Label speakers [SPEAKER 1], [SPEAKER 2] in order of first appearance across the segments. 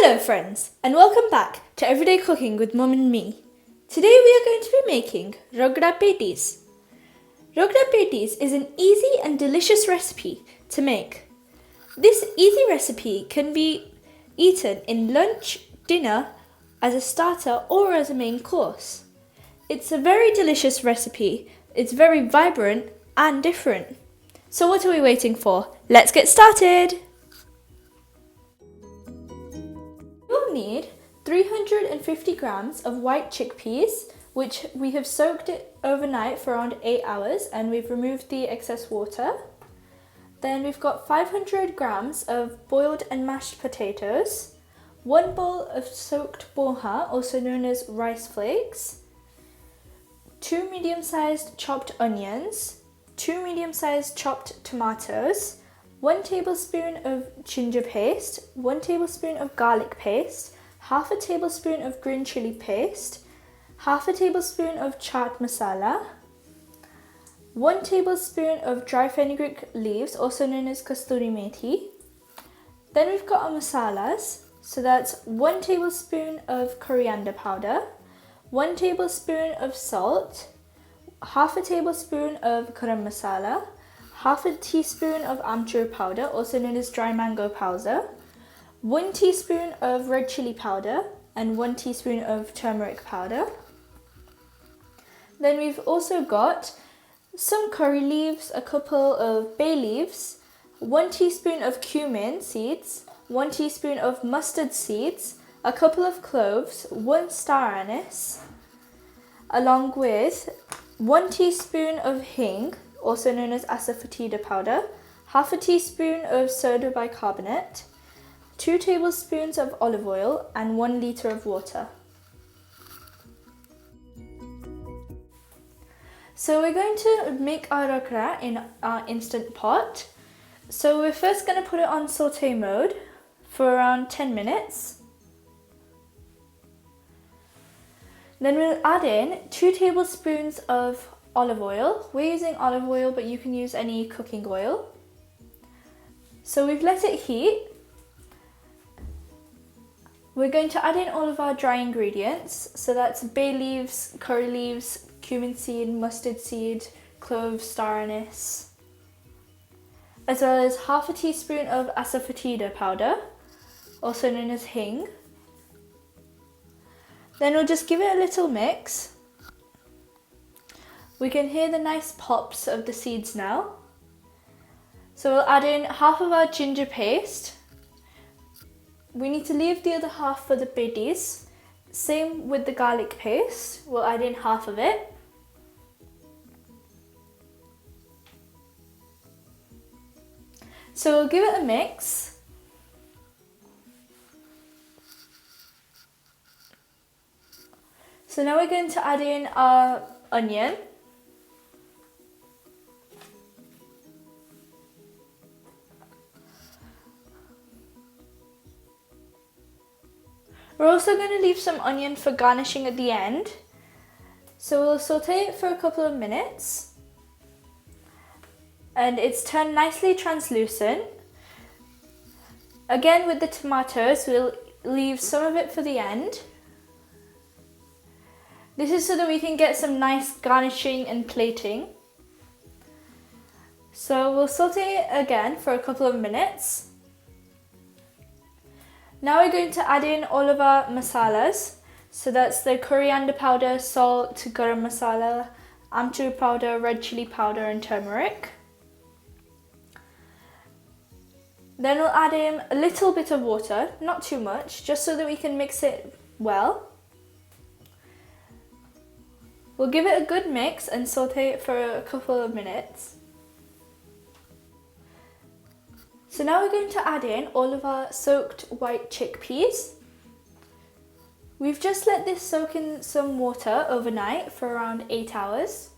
[SPEAKER 1] Hello friends, and welcome back to Everyday Cooking with Mum and me. Today we are going to be making Ragda Petties. Ragda Petties is an easy and delicious recipe to make. This easy recipe can be eaten in lunch, dinner, as a starter or as a main course. It's a very delicious recipe, it's very vibrant and different. So what are we waiting for? Let's get started! You'll need 350 grams of white chickpeas, which we have soaked it overnight for around 8 hours and we've removed the excess water. Then we've got 500 grams of boiled and mashed potatoes, 1 bowl of soaked poha, also known as rice flakes, 2 medium-sized chopped onions, 2 medium-sized chopped tomatoes, 1 tablespoon of ginger paste, 1 tablespoon of garlic paste, half a tablespoon of green chili paste, half a tablespoon of chaat masala, 1 tablespoon of dry fenugreek leaves, also known as kasturi methi. Then we've got our masalas, so that's 1 tablespoon of coriander powder, 1 tablespoon of salt, half a tablespoon of garam masala, half a teaspoon of amchur powder, also known as dry mango powder, 1 teaspoon of red chili powder, and 1 teaspoon of turmeric powder. Then we've also got some curry leaves, a couple of bay leaves, 1 teaspoon of cumin seeds, 1 teaspoon of mustard seeds, a couple of cloves, 1 star anise, along with 1 teaspoon of hing, also known as asafoetida powder, half a teaspoon of soda bicarbonate, 2 tablespoons of olive oil, and 1 litre of water. So we're going to make our ragda in our instant pot. So we're first going to put it on saute mode for around 10 minutes. Then we'll add in 2 tablespoons of olive oil. We're using olive oil, but you can use any cooking oil. So we've let it heat. We're going to add in all of our dry ingredients. So that's bay leaves, curry leaves, cumin seed, mustard seed, cloves, star anise, as well as half a teaspoon of asafoetida powder, also known as hing. Then we'll just give it a little mix. We can hear the nice pops of the seeds now. So we'll add in half of our ginger paste. We need to leave the other half for the petties. Same with the garlic paste. We'll add in half of it. So we'll give it a mix. So now we're going to add in our onion. We're also going to leave some onion for garnishing at the end. So we'll saute it for a couple of minutes. And it's turned nicely translucent. Again with the tomatoes, we'll leave some of it for the end. This is so that we can get some nice garnishing and plating. So we'll saute it again for a couple of minutes. Now we're going to add in all of our masalas. So that's the coriander powder, salt, garam masala, amchur powder, red chili powder, and turmeric. Then we'll add in a little bit of water, not too much, just so that we can mix it well. We'll give it a good mix and saute it for a couple of minutes. So now we're going to add in all of our soaked white chickpeas. We've just let this soak in some water overnight for around 8 hours.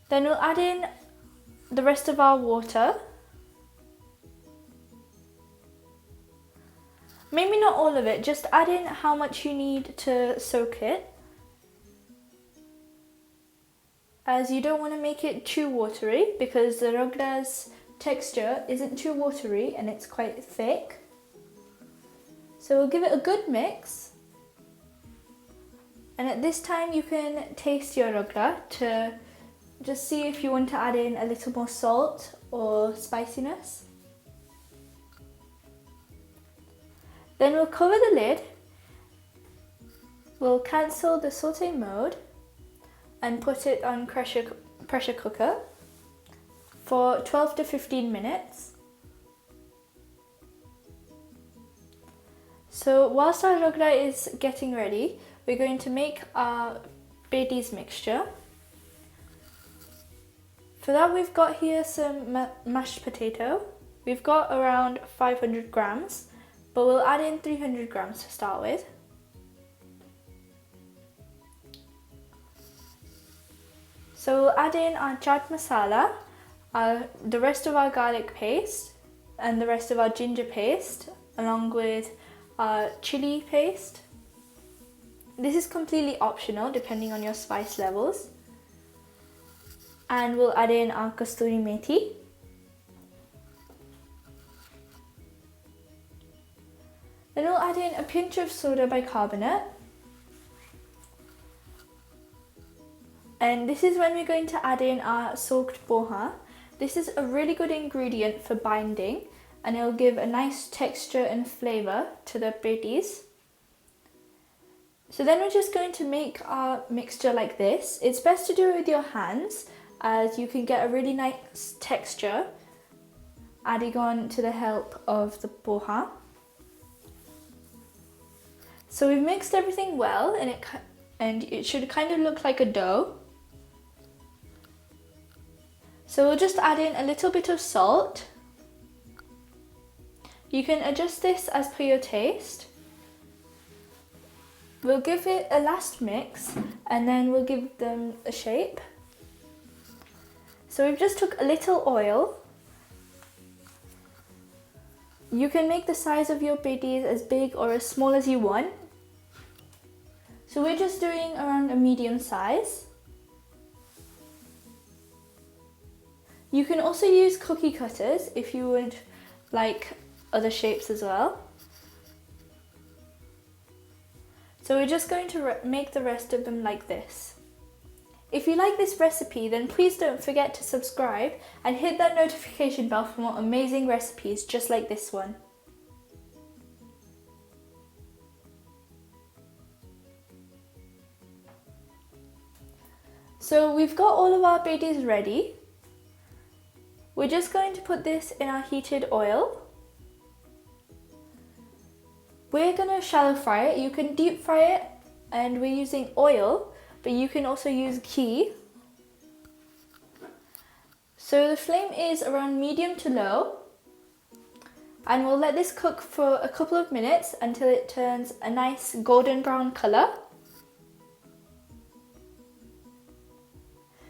[SPEAKER 1] Then we'll add in the rest of our water. Maybe not all of it, just add in how much you need to soak it, as you don't want to make it too watery because the ragdas texture isn't too watery and it's quite thick. So we'll give it a good mix. And at this time you can taste your ragda to just see if you want to add in a little more salt or spiciness. Then we'll cover the lid. We'll cancel the saute mode and put it on pressure cooker for 12 to 15 minutes. So whilst our ragda is getting ready, we're going to make our Petties mixture. For that we've got here some mashed potato. We've got around 500 grams, but we'll add in 300 grams to start with. So we'll add in our chaat masala, the rest of our garlic paste and the rest of our ginger paste, along with our chili paste. This is completely optional depending on your spice levels. And we'll add in our kasturi methi. Then we'll add in a pinch of soda bicarbonate. And this is when we're going to add in our soaked poha. This is a really good ingredient for binding and it'll give a nice texture and flavour to the Petties. So then we're just going to make our mixture like this. It's best to do it with your hands as you can get a really nice texture adding on to the help of the poha. So we've mixed everything well and it should kind of look like a dough. So we'll just add in a little bit of salt. You can adjust this as per your taste. We'll give it a last mix and then we'll give them a shape. So we've just took a little oil. You can make the size of your Petties as big or as small as you want. So we're just doing around a medium size. You can also use cookie cutters if you would like other shapes as well. So we're just going to make the rest of them like this. If you like this recipe, then please don't forget to subscribe and hit that notification bell for more amazing recipes just like this one. So we've got all of our Petties ready. We're just going to put this in our heated oil. We're going to shallow fry it. You can deep fry it and we're using oil, but you can also use ghee. So the flame is around medium to low and we'll let this cook for a couple of minutes until it turns a nice golden brown colour.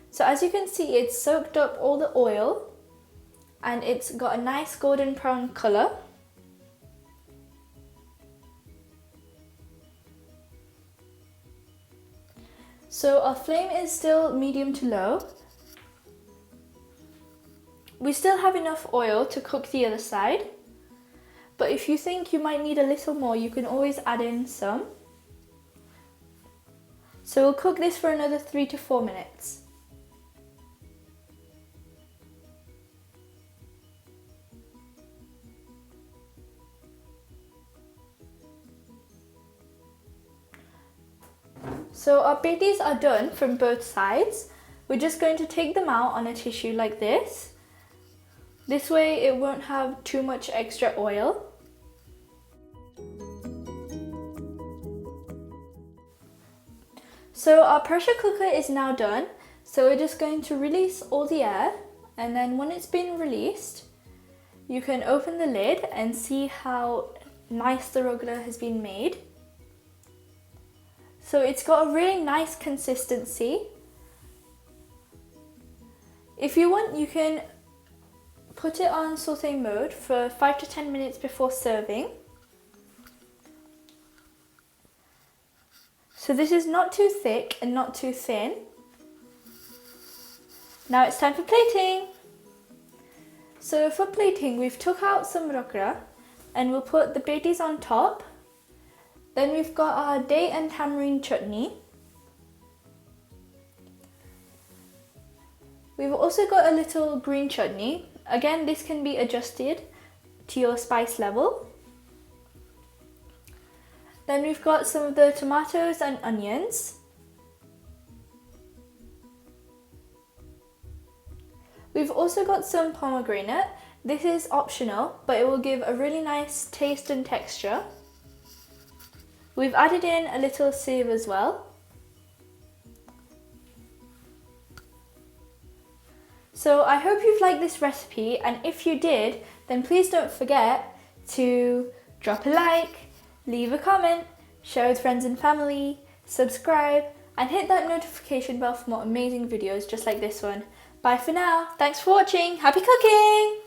[SPEAKER 1] So as you can see, it's soaked up all the oil and it's got a nice golden brown colour. So our flame is still medium to low. We still have enough oil to cook the other side, but if you think you might need a little more, you can always add in some. So we'll cook this for another 3 to 4 minutes. So our Petties are done from both sides. We're just going to take them out on a tissue like this. This way it won't have too much extra oil. So our pressure cooker is now done. So we're just going to release all the air, and then when it's been released, you can open the lid and see how nice the ragda has been made. So it's got a really nice consistency. If you want, you can put it on sauté mode for 5 to 10 minutes before serving. So this is not too thick and not too thin. Now it's time for plating. So for plating, we've took out some ragda and we'll put the patties on top. Then we've got our date and tamarind chutney. We've also got a little green chutney. Again, this can be adjusted to your spice level. Then we've got some of the tomatoes and onions. We've also got some pomegranate. This is optional, but it will give a really nice taste and texture. We've added in a little sieve as well. So I hope you've liked this recipe, and if you did, then please don't forget to drop a like, leave a comment, share with friends and family, subscribe, and hit that notification bell for more amazing videos just like this one. Bye for now. Thanks for watching. Happy cooking!